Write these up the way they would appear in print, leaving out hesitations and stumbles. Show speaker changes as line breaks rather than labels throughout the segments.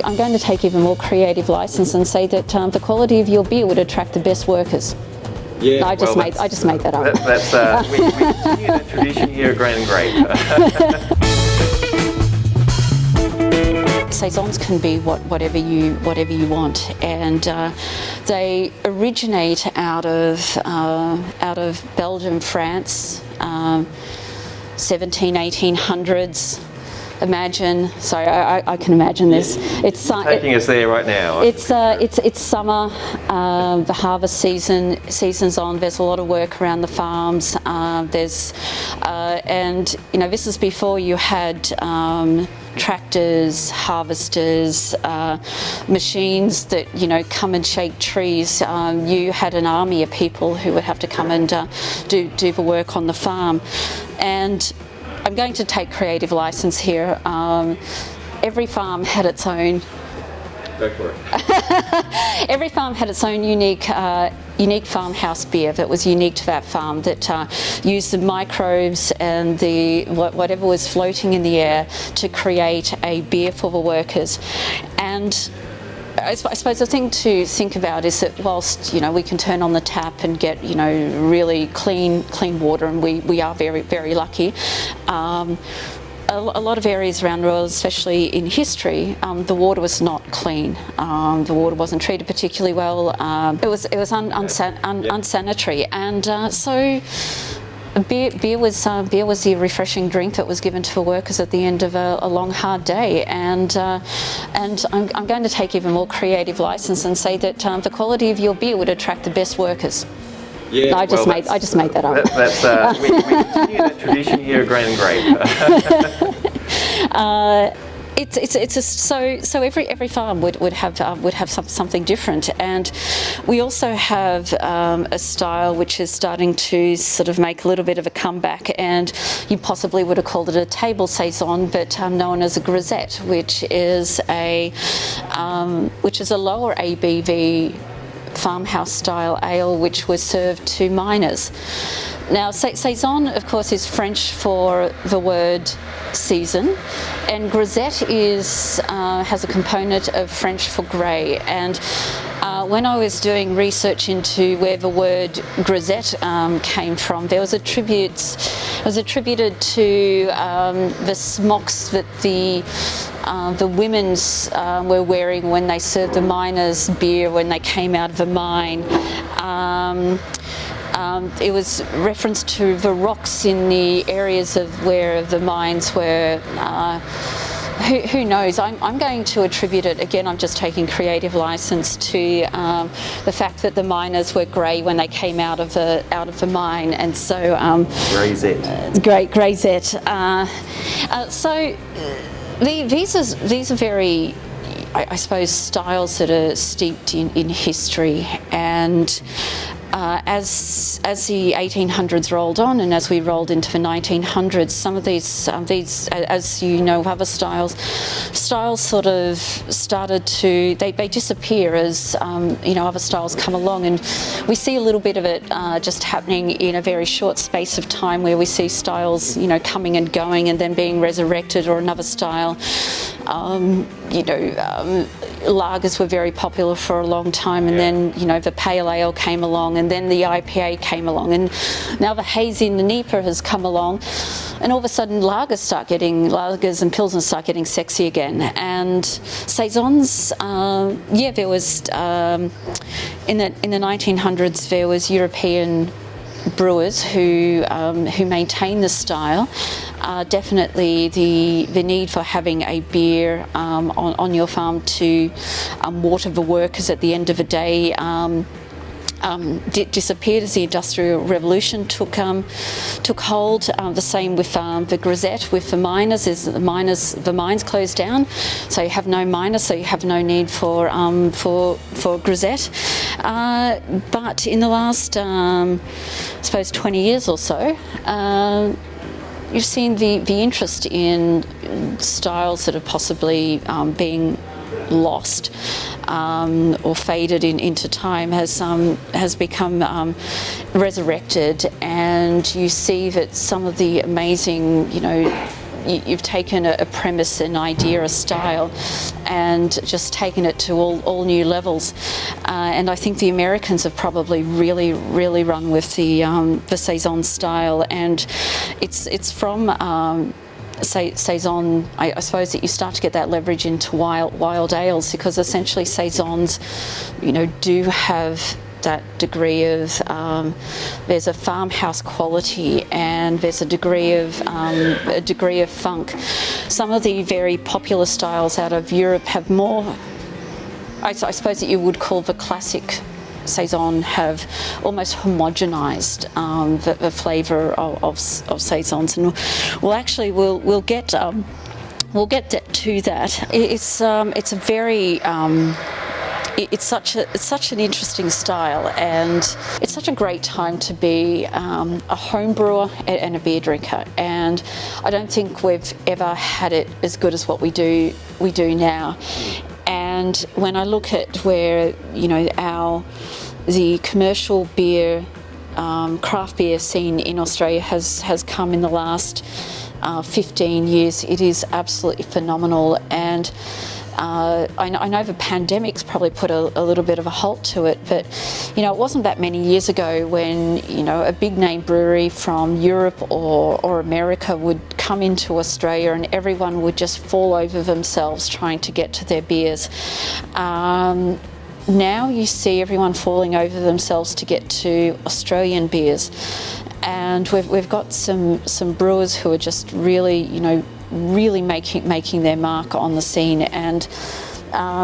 I'm going to take even more creative license and say that the quality of your beer would attract the best workers.
Yeah,
I just made that up.
We continue that tradition here at Grain and Grape.
Saisons can be whatever you want, and they originate out of Belgium, France, 1800s. Imagine, sorry, I can imagine this. It's
taking us there right now.
It's summer, the harvest season's on. There's a lot of work around the farms. And you know, this is before you had tractors, harvesters, machines that, you know, come and shake trees. You had an army of people who would have to come and do the work on the farm. And I'm going to take creative license here. Every farm had its own.
Go for it.
Every farm had its own unique farmhouse beer that was unique to that farm, that used the microbes and whatever was floating in the air to create a beer for the workers. And I suppose the thing to think about is that whilst, you know, we can turn on the tap and get, you know, really clean water, and we are very, very lucky. A lot of areas around the world, especially in history, the water was not clean. The water wasn't treated particularly well. It was unsanitary, and so beer was the refreshing drink that was given to the workers at the end of a long, hard day. And I'm going to take even more creative license and say that the quality of your beer would attract the best workers.
Yeah,
I just made that up.
We continue that tradition here at Grain and Grape.
So every farm would have something different, and we also have a style which is starting to sort of make a little bit of a comeback, and you possibly would have called it a table saison, but known as a grisette, which is a lower ABV farmhouse style ale which was served to miners. Now, Saison, of course, is French for the word season, and grisette has a component of French for grey. And when I was doing research into where the word grisette came from, it was attributed to the smocks that the women were wearing when they served the miners beer when they came out of the mine. It was reference to the rocks in the areas of where the mines were. Who knows? I'm going to attribute it, again, I'm just taking creative license, to the fact that the miners were grey when they came out of the mine, and so
Grisette.
Grisette. So these are very, I suppose, styles that are steeped in history, and as the 1800s rolled on, and as we rolled into the 1900s, some of these, as you know, other styles sort of started to they disappear as you know, other styles come along, and we see a little bit of it just happening in a very short space of time, where we see styles, you know, coming and going and then being resurrected, or another style. You know, lagers were very popular for a long time, and then, you know, the pale ale came along, and then the IPA came along, and now the hazy and the NEPA has come along, and all of a sudden lagers and pilsners start getting sexy again. And saisons, there was in the 1900s there was European brewers who maintain the style. Definitely the need for having a beer on your farm to water the workers at the end of the day disappeared as the Industrial Revolution took hold. The same with the grisette with the miners, is that the mines closed down, so you have no miners, so you have no need for grisette. But in the last, I suppose, 20 years or so, you've seen the interest in styles that are possibly being lost or faded into time has become resurrected, and you see that some of the amazing, you know, you've taken a premise, an idea, a style, and just taken it to all new levels. And I think the Americans have probably really run with the Saison style, and it's from Saison, I suppose, that you start to get that leverage into wild ales, because essentially Saisons, do have that degree of there's a farmhouse quality, and there's a degree of funk. Some of the very popular styles out of Europe have more, I suppose, that you would call the classic Saison, have almost homogenized the flavour of Saisons, and we'll get to that. It's a very it's such an interesting style, and it's such a great time to be a home brewer and a beer drinker. And I don't think we've ever had it as good as what we do now. And when I look at where the commercial beer, craft beer scene in Australia has come in the last 15 years, it is absolutely phenomenal. And I know the pandemic's probably put a little bit of a halt to it, but it wasn't that many years ago when a big name brewery from Europe or America would come into Australia and everyone would just fall over themselves trying to get to their beers. Now you see everyone falling over themselves to get to Australian beers, and we've got some brewers who are just really making their mark on the scene. And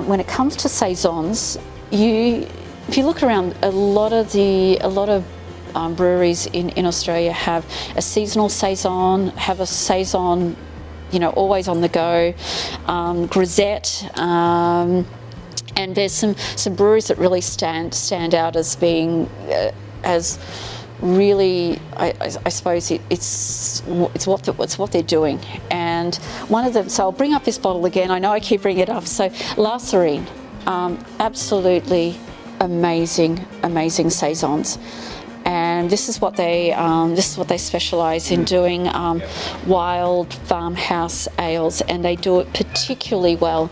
when it comes to Saisons, if you look around, a lot of breweries in Australia have a seasonal Saison, have a Saison, always on the go, Grisette, and there's some breweries that really stand out as being as really, I suppose it's what they're doing. And one of them, so I'll bring up this bottle again. I know I keep bringing it up. So 𝐿𝐓𝐷𝐷𝐒, absolutely amazing Saisons. And this is what they specialise in doing, wild farmhouse ales, and they do it particularly well.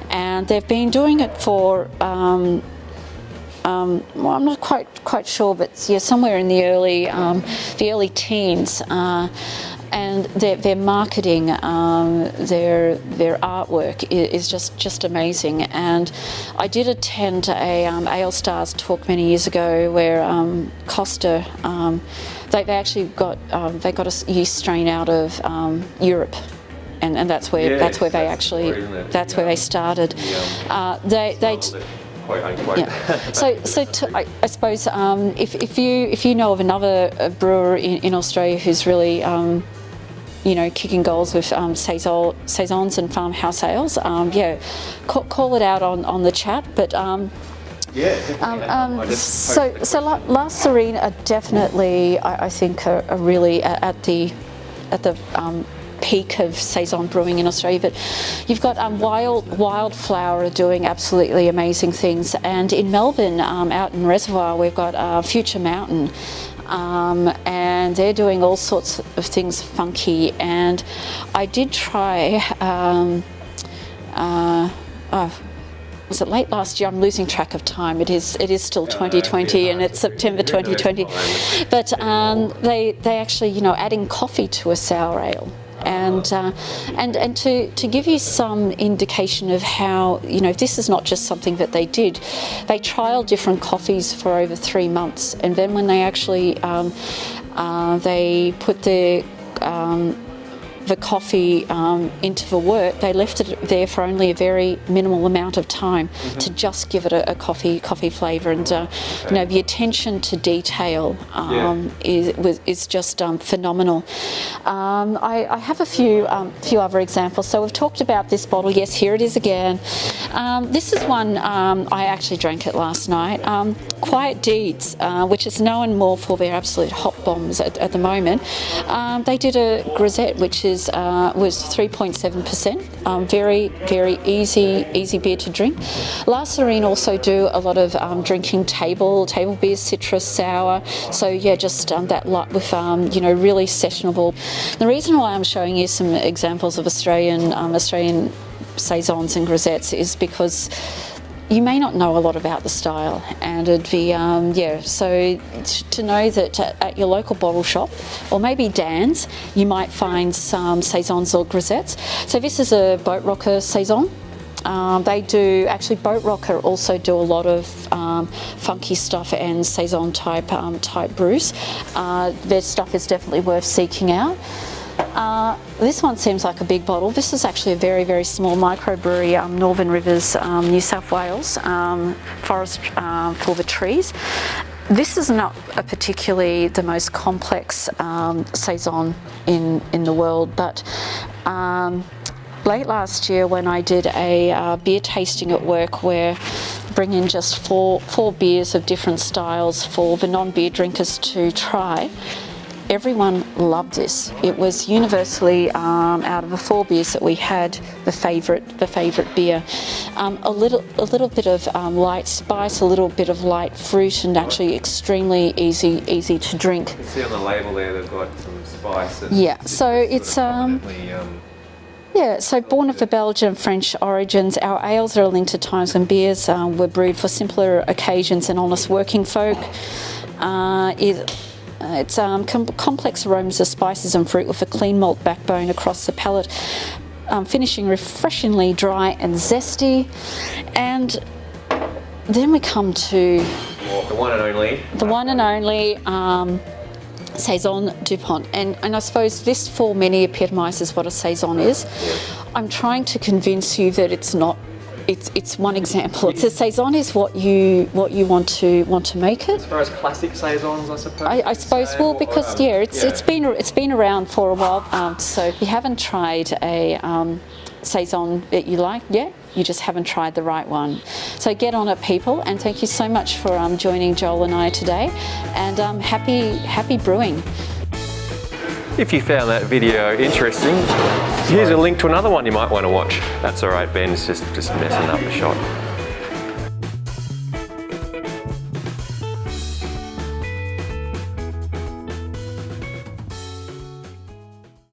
And they've been doing it for well, I'm not quite sure, but somewhere in the early teens. And their marketing, their artwork is just amazing. And I did attend a Ale Stars talk many years ago where Costa, they actually got a yeast strain out of Europe. And that's where they started. I suppose if you know of another brewer in Australia who's really kicking goals with Saisons and farmhouse ales, call it out on the chat. But so 𝐿𝐓𝐷𝐷𝐒 are definitely, I think, are really at the peak of Saison brewing in Australia. But you've got Wildflower are doing absolutely amazing things, and in Melbourne, out in Reservoir, we've got Future Mountain, and they're doing all sorts of things funky. And I did try was it late last year? I'm losing track of time. It is still 2020, and it's September 2020. But they actually adding coffee to a sour ale. And to give you some indication of how, this is not just something that they did. They trialled different coffees for over 3 months, and then when they actually they put the coffee into the work, they left it there for only a very minimal amount of time to just give it a coffee flavour. And the attention to detail is just phenomenal. I have a few other examples. So we've talked about this bottle. Yes, here it is again. This is one I actually drank it last night. Quiet Deeds, which is known more for their absolute hot bombs at the moment. They did a Grisette, which is was 3.7%. Very easy beer to drink. La Serene also do a lot of drinking table beers, citrus, sour. So yeah, just that light with really sessionable. The reason why I'm showing you some examples of Australian Saisons and Grisettes is because you may not know a lot about the style, and it'd be so to know that at your local bottle shop or maybe Dan's you might find some Saisons or Grisettes. So this is a Boat Rocker Saison. They do, actually Boat Rocker also do a lot of funky stuff and Saison type brews. Their stuff is definitely worth seeking out. This one seems like a big bottle. This is actually a very small microbrewery, Northern Rivers, New South Wales, forest for the trees. This is not a particularly the most complex Saison in the world, but late last year when I did a beer tasting at work where bring in just four beers of different styles for the non-beer drinkers to try, everyone loved this. It was universally, out of the 4 beers that we had, the favourite beer. A little bit of light spice, a little bit of light fruit, and actually extremely easy to drink.
You can see on the label there they've got some spice. And
yeah, so it's yeah, so born of the Belgian and French origins, our ales are linked to times when beers were brewed for simpler occasions and honest working folk. It's complex aromas of spices and fruit with a clean malt backbone across the palate, finishing refreshingly dry and zesty. And then we come to
the one and only
Saison DuPont, and I suppose this for many epitomises what a Saison is. I'm trying to convince you that it's not. It's one example. It's a Saison is what you want to make it.
As far as classic Saisons, I suppose.
I suppose because it's been around for a while. So if you haven't tried a Saison that you like yet, you just haven't tried the right one. So get on it, people, and thank you so much for joining Joel and I today. And happy brewing.
If you found that video interesting, here's a link to another one you might want to watch. That's all right, Ben's just messing up the shot.